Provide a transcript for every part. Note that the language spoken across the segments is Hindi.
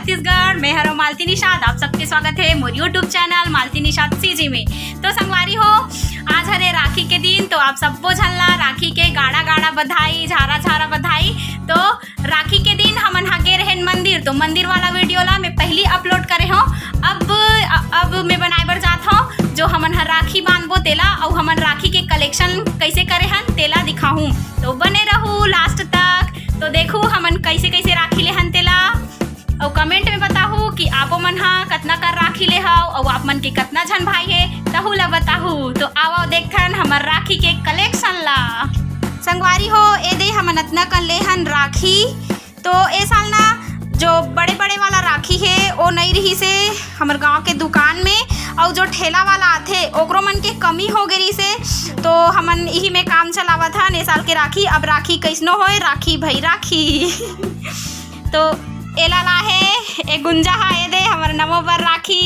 छत्तीसगढ़। मैं हरो मालती निषाद, आप सबके स्वागत है मोर यूट्यूब चैनल मालती निषाद सीजी में। तो संगवारी हो, आज हरे राखी के दिन, तो आप सबको झल्ला राखी के गाड़ा गाड़ा बधाई, झारा झारा बधाई। तो राखी के दिन हमन हगे रहें मंदिर, तो मंदिर वाला वीडियो ला मैं पहली अपलोड करे हूँ। अब मैं बनाए बर जात हूँ जो हमन हर राखी बांधबो तेला, और हमन राखी के कलेक्शन कैसे करे हन तेला दिखाऊँ। तो बने रहूँ लास्ट तक, तो देखू हमन कैसे कैसे राखी ले हन तेला, और कमेंट में बताहू कि आपो मन हा कतना कर राखी ले हाउ, और आप मन के कतना झन भाई है तहू ला बताहू। तो आओ देखन हमर राखी के कलेक्शन ला। संगवारी हो, ए दे हमन अतना कर ले हन राखी। तो ए साल ना जो बड़े बड़े वाला राखी है वो नहीं रही से हमर गांव के दुकान में, और जो ठेला वाला आथे ओकरो मन के कमी हो गई से, तो हमन यही में काम चलावा था ने साल के राखी। अब राखी कैसनो होए, राखी भाई राखी तो एला ला है ए गुंजा हा, ए दे हमर नमो बर राखी।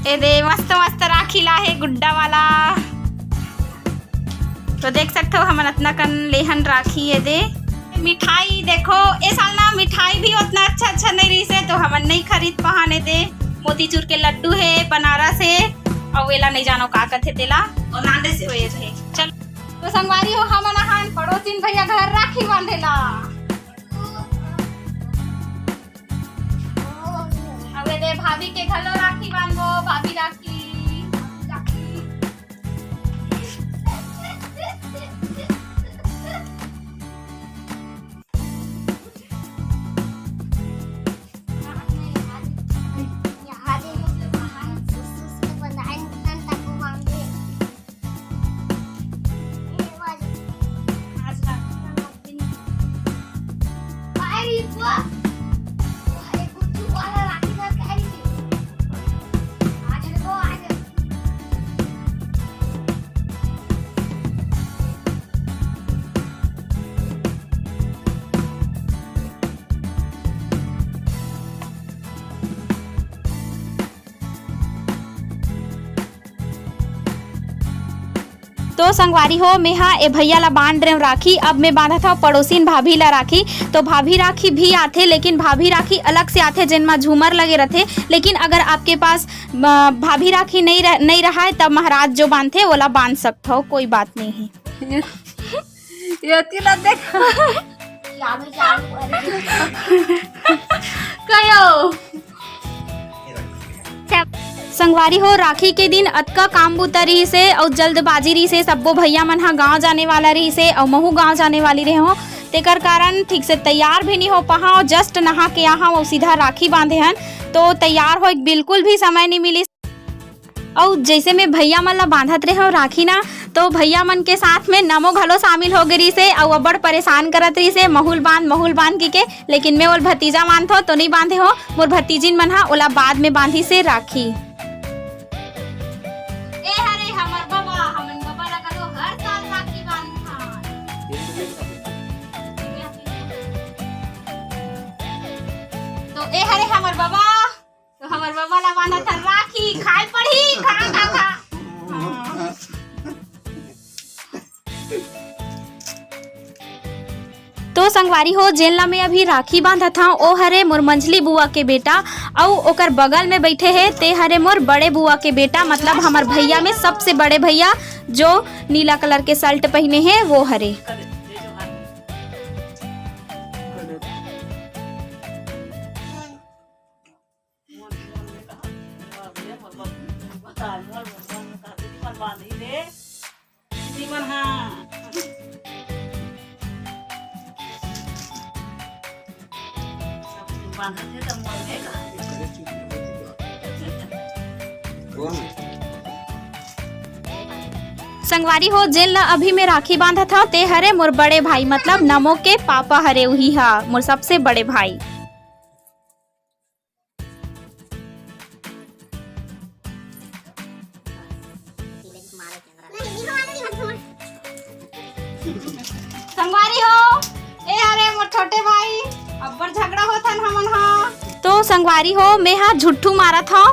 ए दे मस्त मस्त राखी ला है गुड्डा वाला। तो देख सकते हो हमन अतना कन लेहन राखी। ए दे मिठाई देखो, ए साल ना मिठाई भी उतना अच्छा नहीं रही से, तो हमन नहीं खरीद पहाने दे। मोतीचूर के लड्डू है बनारस है, और वेला नहीं जानो का कथे तेला, और नांदे से होए रहे। चल तो संगवारी हो, हमन हन पड़ोसिन भैया घर राखी बांधेला। अबे दे भाभी के घलो राखी बांधबो, भाभी राखी। तो संगवारी हो, मैं हाँ ए भैया ला बांध रहे हूँ राखी। अब मैं बांधा था पड़ोसिन भाभी ला राखी। तो भाभी राखी भी आते, लेकिन भाभी राखी अलग से आते जिनमें झूमर लगे रहते। लेकिन अगर आपके पास भाभी राखी नहीं रहा है, तब महाराज जो बांधते वो बांध सकते हो, कोई बात नहीं है। संगवारी हो, राखी के दिन अतका काम बुता रही से और जल्दबाजी रही से, सबो भैया मन हा गाँव जाने वाला रही से, और महू गाँव जाने वाली रहे हो। तेकर कारण ठीक से तैयार भी नहीं हो पहा, और जस्ट नहा के यहाँ और सीधा राखी बांधे हन, तो तैयार हो बिल्कुल भी समय नहीं मिली। और जैसे मैं भैया मन ला बांधत रहे हो राखी ना, तो भैया मन के साथ में नमो घलो शामिल हो गई से, और अब्बड़ परेशान करत रही से महूल बांध के। लेकिन मैं ओल भतीजा मानथो तो नहीं बांधे हो, मोर भतीजिन मन हा ओला बाद में बांधी से राखी। ए हरे हमर बाबा, तो हमर बाबा ला बांधा था राखी। खाए पड़ी खा। तो संगवारी हो, जेल ला में अभी राखी बांधा था ओ हरे मोर मंझली बुआ के बेटा, और ओकर बगल में बैठे है ते हरे मोर बड़े बुआ के बेटा, मतलब हमर भैया में सबसे बड़े भैया जो नीला कलर के शर्ट पहने हैं वो हरे। संगवारी हो, जेल ला अभी मैं राखी बांधा था ते हरे मोर बड़े भाई, मतलब नमो के पापा हरे, वही हा मोर सबसे बड़े भाई। संगवारी हो, ए अरे मोर छोटे भाई अब्बर झगड़ा होथन हमन हा। तो संगवारी हो, मैं हा झुट्ठू मारा था।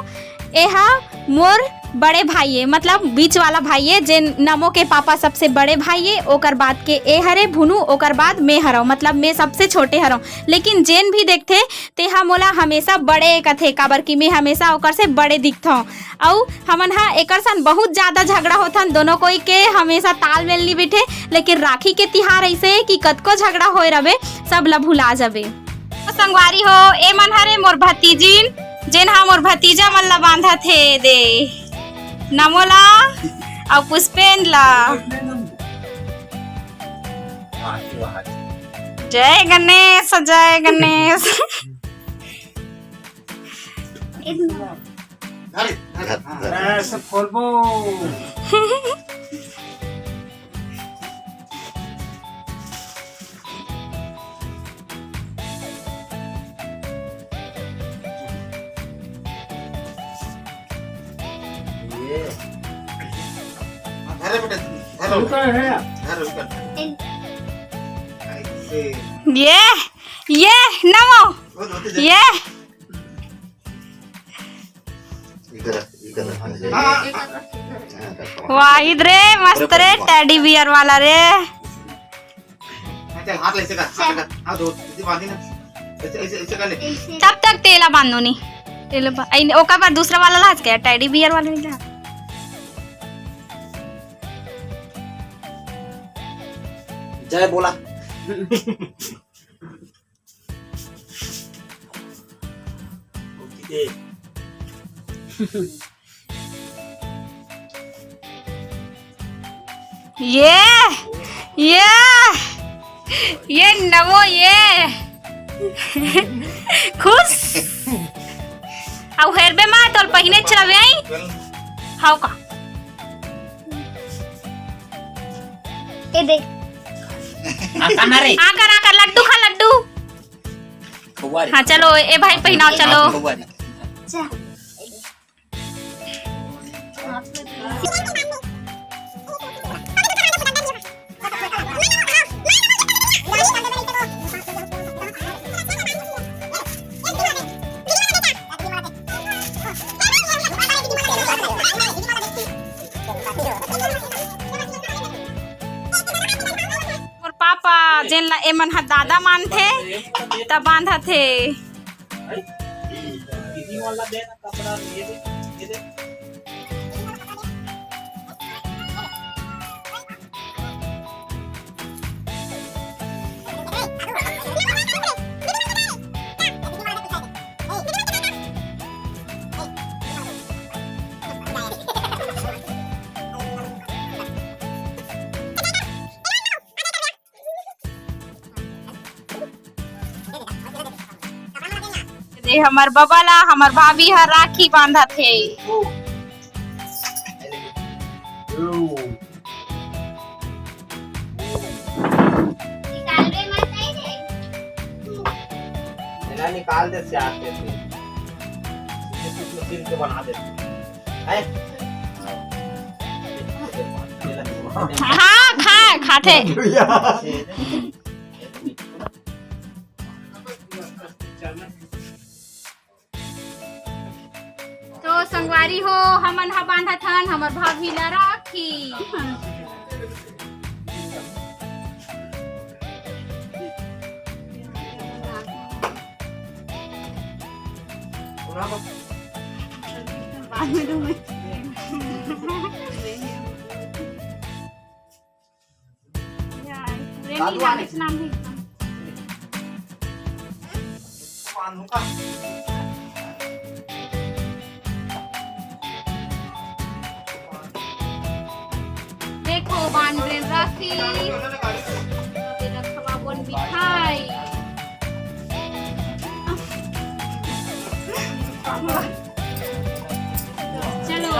ए हा मोर बड़े भाई है, मतलब बीच वाला भाई है, जे नमो के पापा सबसे बड़े भाई है, ओकर बाद के ए हरे भुनु, ओकर बाद मैं हरव, मतलब मैं सबसे छोटे हरव। लेकिन जेन भी देखते तेहा मोला हमेशा बड़े कथे, काबर कि मैं हमेशा ओकर से बड़े दिखथों। और हमन हा एकर सन बहुत ज़्यादा झगड़ा होथन, दोनों कोई के हमेशा तालमेल नहीं बैठे। लेकिन राखी के तिहार ऐसे कि कतको झगड़ा होए रहे सब ला भुला जाबे। संगवारी हो ए मन हरे मोर भतीजिन, जेन हा मोर भतीजा मन ला बांधा थे दे नमोला और पुष्पेन ला। जय गणेश जय गणेश। ये नमो ये वाह इधरे मस्त रे टेडी बियर वाला रे। तब तक तेला बांधो नहीं तेला ओका पर दूसरा वाला लाज गया टेडी बियर वाले नहीं ला। जय बोला। ये नमो ये खुश अब हेरबे मा तोल पहिने चलावे आई हाउ का ए देख आकर लड्डू खा लड्डू। हाँ चलो ए भाई पहनाओ चलो। जेन ला एमन हा दादा मानथे तब बांधा थे। हमार बाबा ला हमार भाभी हर राखी बांधा थे। निकाल दे से आते थे मशीन के बना दे। हाँ खाते तो संगवारी हो हमन हा बांधा थन हमर भाभी ला राखी। देखो बांध रहे राखी रखवा बोन मिठाई। चलो